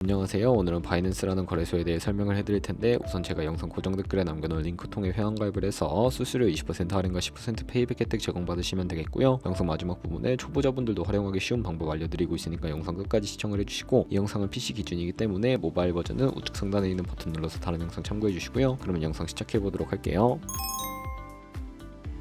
안녕하세요. 오늘은 바이낸스라는 거래소에 대해 설명을 해드릴 텐데, 우선 제가 영상 고정 댓글에 남겨놓은 링크 통해 회원 가입을 해서 수수료 20% 할인과 10% 페이백 혜택 제공받으시면 되겠고요. 영상 마지막 부분에 초보자분들도 활용하기 쉬운 방법 알려드리고 있으니까 영상 끝까지 시청을 해주시고, 이 영상은 PC 기준이기 때문에 모바일 버전은 우측 상단에 있는 버튼 눌러서 다른 영상 참고해주시고요. 그러면 영상 시작해보도록 할게요.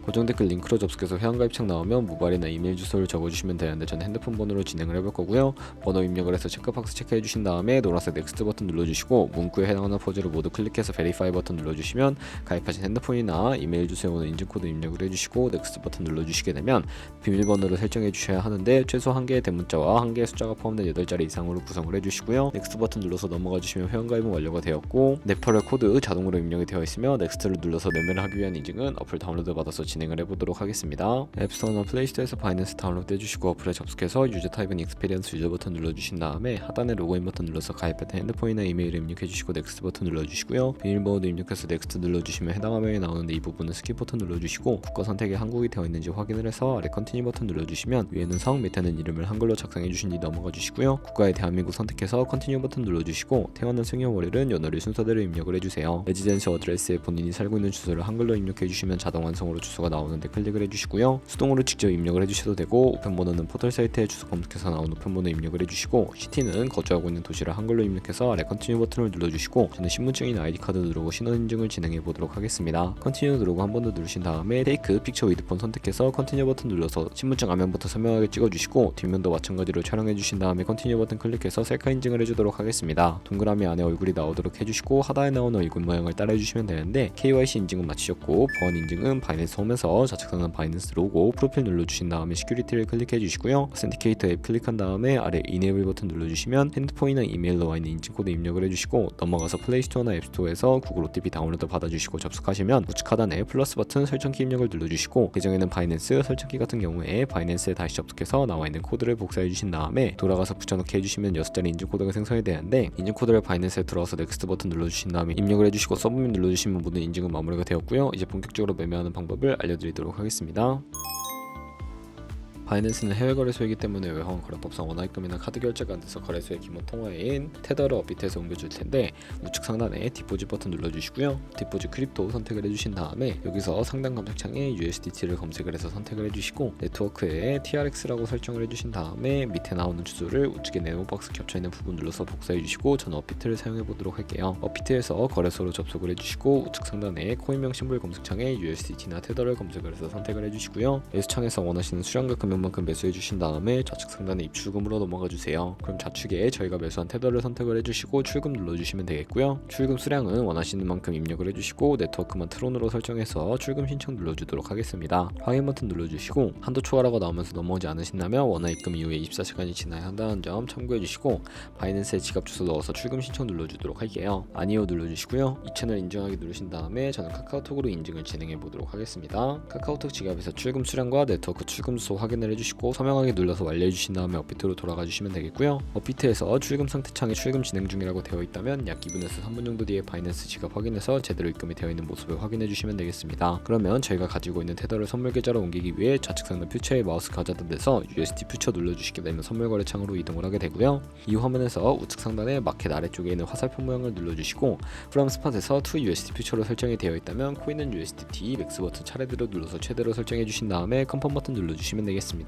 고정 댓글 링크로 접속해서 회원가입창 나오면 모바일이나 이메일 주소를 적어주시면 되는데, 저는 핸드폰 번호로 진행을 해볼 거고요. 번호 입력을 해서 체크박스 체크해 주신 다음에 노란색 넥스트 버튼 눌러주시고, 문구에 해당하는 포즈를 모두 클릭해서 베리파이 버튼 눌러주시면 가입하신 핸드폰이나 이메일 주소에 오는 인증코드 입력을 해주시고, 넥스트 버튼 눌러주시게 되면 비밀번호를 설정해 주셔야 하는데, 최소 1개의 대문자와 1개의 숫자가 포함된 8자리 이상으로 구성을 해주시고요. 넥스트 버튼 눌러서 넘어가 주시면 회원가입은 완료가 되었고, 레퍼럴 코드 자동으로 입력이 되어 있으며, 넥스트를 눌러서 매매를 하기 위한 인증은 어플 다운로드 받아서 진행을 해보도록 하겠습니다. 앱스토어나 플레이스토어에서 바이낸스 다운로드 해주시고, 어플에 접속해서 유저 타입은 익스피리언스 유저 버튼 눌러주신 다음에 하단에 로그인 버튼 눌러서 가입했던 핸드폰이나 이메일을 입력해주시고, 넥스트 버튼 눌러주시고요. 비밀번호도 입력해서 넥스트 눌러주시면 해당 화면이 나오는데, 이 부분은 스킵 버튼 눌러주시고, 국가 선택에 한국이 되어 있는지 확인을 해서 아래 컨티뉴 버튼 눌러주시면 위에는 성, 밑에는 이름을 한글로 작성해주신 뒤 넘어가 주시고요. 국가에 대한민국 선택해서 컨티뉴 버튼 눌러주시고, 태어난 생년월일은 연월일 순서대로 입력을 해주세요. 레지던시 어드레스에 본인이 살고 있는 주소를 한글로 입력해주시면 자동 완성으로 주소가 나오는데 클릭을 해주시고요. 수동으로 직접 입력을 해주셔도 되고, 우편번호는 포털 사이트에 주소 검색해서 나온 우편번호 입력을 해주시고, 시티는 거주하고 있는 도시를 한글로 입력해서 아래 컨티뉴 버튼을 눌러주시고, 저는 신분증이나 아이디카드 누르고 신원인증을 진행해 보도록 하겠습니다. 컨티뉴 누르고 한 번 더 누르신 다음에 테이크 픽처 위드 폰 선택해서 컨티뉴 버튼 눌러서 신분증 앞면부터 선명하게 찍어주시고, 뒷면도 마찬가지로 촬영해 주신 다음에 컨티뉴 버튼 클릭해서 셀카 인증을 해주도록 하겠습니다. 동그라미 안에 얼굴이 나오도록 해주시고, 하단에 나오는 얼굴 모양을 따라 해주시면 되는데, KYC 인증은 마치셨고, 보안 인증은 바이낸스 홈에서 좌측 상단 바이낸스 로고 프로필 눌러주신 다음에 시큐리티를 클릭해 주시고요. 오센티케이터 앱 클릭한 다음에 아래 이네이블 버튼 눌러주시면 핸드폰이나 이메일로 와 있는 인증코드 입력을 해주시고, 넘어가서 플레이스토어나 앱스토어에서 구글 OTP 다운로드 받아주시고 접속하시면 우측 하단에 플러스 버튼 설정키 입력을 눌러주시고, 계정에는 바이낸스, 설정키 같은 경우에 바이낸스에 다시 접속해서 나와 있는 코드를 복사해 주신 다음에 돌아가서 붙여넣기 해주시면 6자리 인증코드가 생성이 되는데, 인증코드를 바이낸스에 들어와서 넥스트 버튼 눌러주신 다음에 입력을 해주시고 서브밋 눌러주시면 모든 인증은 마무리가 되었고요. 이제 본격적으로 매매하는 방법을 알려드리도록 하겠습니다. 바이낸스는 해외 거래소이기 때문에 외환 거래법상 원화입금이나 카드 결제가 안 돼서 거래소의 기본 통화인 테더를 업비트에서 옮겨줄 텐데, 우측 상단에 디포짓 버튼 눌러주시고요. 디포짓 크립토 선택을 해주신 다음에 여기서 상단 검색창에 USDT를 검색을 해서 선택을 해주시고, 네트워크에 TRX라고 설정을 해주신 다음에 밑에 나오는 주소를 우측에 네모박스 겹쳐있는 부분 눌러서 복사해주시고, 저는 업비트를 사용해보도록 할게요. 업비트에서 거래소로 접속을 해주시고, 우측 상단에 코인명 심볼 검색창에 USDT나 테더를 검색을 해서 선택을 해주시고요. 매수창에서 원하시는 수량과 금액 만큼 매수해 주신 다음에 좌측 상단에 입출금으로 넘어가 주세요. 그럼 좌측에 저희가 매수한 테더를 선택을 해주시고 출금 눌러주시면 되겠고요. 출금 수량은 원하시는 만큼 입력을 해주시고, 네트워크만 트론으로 설정해서 출금 신청 눌러주도록 하겠습니다. 확인 버튼 눌러주시고, 한도 초과라고 나오면서 넘어오지 않으신다면 원화 입금 이후에 24시간이 지나야 한다는 점 참고해 주시고, 바이낸스에 지갑 주소 넣어서 출금 신청 눌러주도록 할게요. 아니요 눌러주시고요. 이 채널 인증하기 누르신 다음에 저는 카카오톡으로 인증을 진행해 보도록 하겠습니다. 카카오톡 지갑에서 출금 수량과 네트워크 출금 주소 확인을 해주시고 서명하기 눌러서 완료해주신 다음에 업비트로 돌아가 주시면 되겠고요. 업비트에서 출금 상태 창에 출금 진행 중이라고 되어 있다면 약 2분에서 3분 정도 뒤에 바이낸스 지갑 확인해서 제대로 입금이 되어 있는 모습을 확인해 주시면 되겠습니다. 그러면 저희가 가지고 있는 테더를 선물 계좌로 옮기기 위해 좌측 상단 퓨처에 마우스 가져다 대서 USD 퓨처 눌러주시게 되면 선물 거래 창으로 이동을 하게 되고요. 이 화면에서 우측 상단에 마켓 아래쪽에 있는 화살표 모양을 눌러주시고, 프롬 스팟에서 to USD 퓨처로 설정이 되어 있다면 코인은 USDT 맥스 버튼 차례대로 눌러서 최대로 설정해 주신 다음에 컨펌 버튼 눌러주시면 되겠습니다.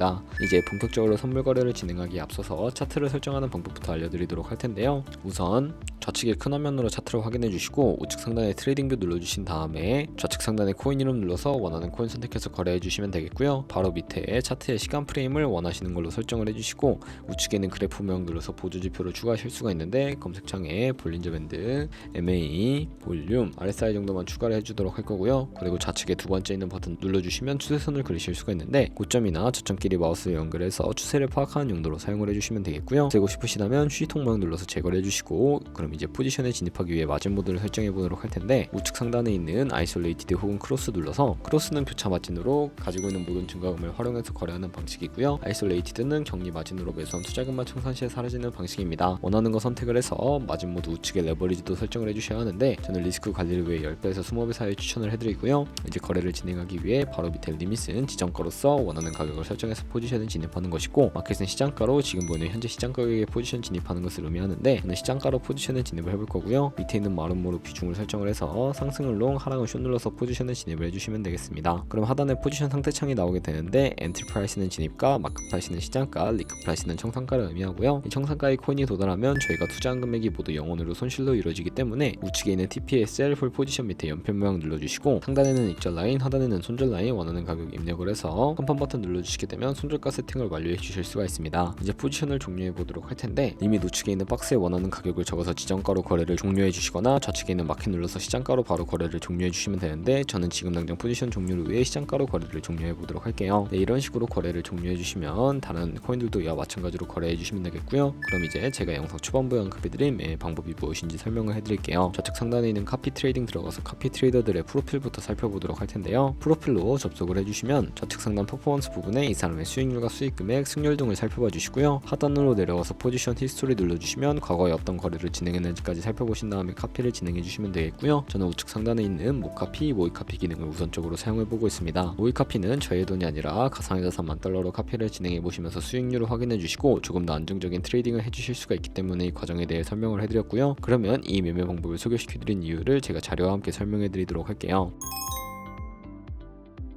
이제 본격적으로 선물 거래를 진행하기에 앞서서 차트를 설정하는 방법부터 알려드리도록 할 텐데요. 우선 좌측에 큰 화면으로 차트를 확인해 주시고, 우측 상단에 트레이딩 뷰 눌러주신 다음에 좌측 상단에 코인 이름 눌러서 원하는 코인 선택해서 거래해 주시면 되겠고요. 바로 밑에 차트의 시간 프레임을 원하시는 걸로 설정을 해주시고, 우측에는 그래프 모양 눌러서 보조 지표를 추가하실 수가 있는데, 검색창에 볼린저 밴드, MA, 볼륨, RSI 정도만 추가를 해주도록 할 거고요. 그리고 좌측에 두 번째 있는 버튼 눌러주시면 추세선을 그리실 수가 있는데, 고점이나 저점끼리 마우스를 연결해서 추세를 파악하는 용도로 사용을 해주시면 되겠고요. 되고 싶으시다면 휴지통 모양 눌러서 제거를 해주시고, 그럼 그럼 이제 포지션에 진입하기 위해 마진 모드를 설정해 보도록 할 텐데, 우측 상단에 있는 아이솔레이티드 혹은 크로스 눌러서, 크로스는 교차 마진으로 가지고 있는 모든 증가금을 활용해서 거래하는 방식이고요. 아이솔레이티드는 격리 마진으로 매수한 투자금만 청산 시에 사라지는 방식입니다. 원하는 거 선택을 해서 마진 모드 우측에 레버리지도 설정을 해주셔야 하는데, 저는 리스크 관리를 위해 10배에서 20배 사이 추천을 해드리고요. 이제 거래를 진행하기 위해 바로 밑에 리밋은 지정가로서 원하는 가격을 설정해서 포지션에 진입하는 것이고, 마켓은 시장가로 지금 보이는 현재 시장 가격에 포지션 진입하는 것을 의미하는데, 저는 시장가로 포지션에 진입을 해볼 거고요. 밑에 있는 마름모로 비중을 설정을 해서 상승을 롱, 하락은 숏 눌러서 포지션에 진입을 해주시면 되겠습니다. 그럼 하단에 포지션 상태창이 나오게 되는데, 엔트리 프라이스는 진입가, 마크 프라이스는 시장가, 리크 프라이스는 청산가를 의미하고요. 이 청산가의 코인이 도달하면 저희가 투자한 금액이 모두 0원으로 손실로 이루어지기 때문에 우측에 있는 TPSL 풀 포지션 밑에 연필 모양 눌러주시고, 상단에는 입절 라인, 하단에는 손절 라인 원하는 가격 입력을 해서 컨펌 버튼 눌러주시게 되면 손절가 세팅을 완료해 주실 수가 있습니다. 이제 포지션을 종료해 보도록 할 텐데, 리밋 우측에 있는 박스에 원하는 가격을 적어서 지정가로 거래를 종료해 주시거나, 좌측에 있는 마켓 눌러서 시장가로 바로 거래를 종료해 주시면 되는데, 저는 지금 당장 포지션 종료를 위해 시장가로 거래를 종료해 보도록 할게요. 네, 이런 식으로 거래를 종료해 주시면 다른 코인들도 이와 마찬가지로 거래해 주시면 되겠고요. 그럼 이제 제가 영상 초반부에 언급해드린 방법이 무엇인지 설명을 해드릴게요. 좌측 상단에 있는 카피 트레이딩 들어가서 카피 트레이더들의 프로필부터 살펴보도록 할 텐데요. 프로필로 접속을 해주시면 좌측 상단 퍼포먼스 부분에 이 사람의 수익률과 수익금액, 승률 등을 살펴봐 주시고요. 하단으로 내려와서 포지션 히스토리 눌러주시면 과거에 어떤 거래를 진행했는지까지 살펴보신 다음에 카피를 진행해 주시면 되겠고요. 저는 우측 상단에 있는 모카피, 모이카피 기능을 우선적으로 사용해 보고 있습니다. 모이카피는 저의 돈이 아니라 가상의 자산 $10,000로 카피를 진행해 보시면서 수익률을 확인해 주시고 조금 더 안정적인 트레이딩을 해주실 수가 있기 때문에 이 과정에 대해 설명을 해드렸고요. 그러면 이 매매 방법을 소개시켜드린 이유를 제가 자료와 함께 설명해 드리도록 할게요.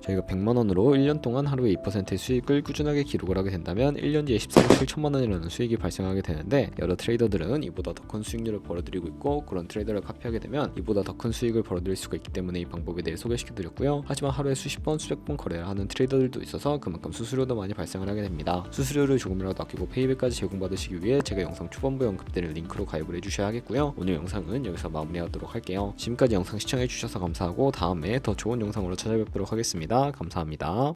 저희가 100만원으로 1년 동안 하루에 2%의 수익을 꾸준하게 기록을 하게 된다면 1년 뒤에 14억 7천만원이라는 수익이 발생하게 되는데, 여러 트레이더들은 이보다 더 큰 수익률을 벌어들이고 있고, 그런 트레이더를 카피하게 되면 이보다 더 큰 수익을 벌어들일 수가 있기 때문에 이 방법에 대해 소개시켜드렸고요. 하지만 하루에 수십 번, 수백 번 거래를 하는 트레이더들도 있어서 그만큼 수수료도 많이 발생을 하게 됩니다. 수수료를 조금이라도 아끼고 페이백까지 제공받으시기 위해 제가 영상 초반부에 언급드린 링크로 가입을 해주셔야 하겠고요. 오늘 영상은 여기서 마무리하도록 할게요. 지금까지 영상 시청해주셔서 감사하고 다음에 더 좋은 영상으로 찾아뵙도록 하겠습니다. 감사합니다.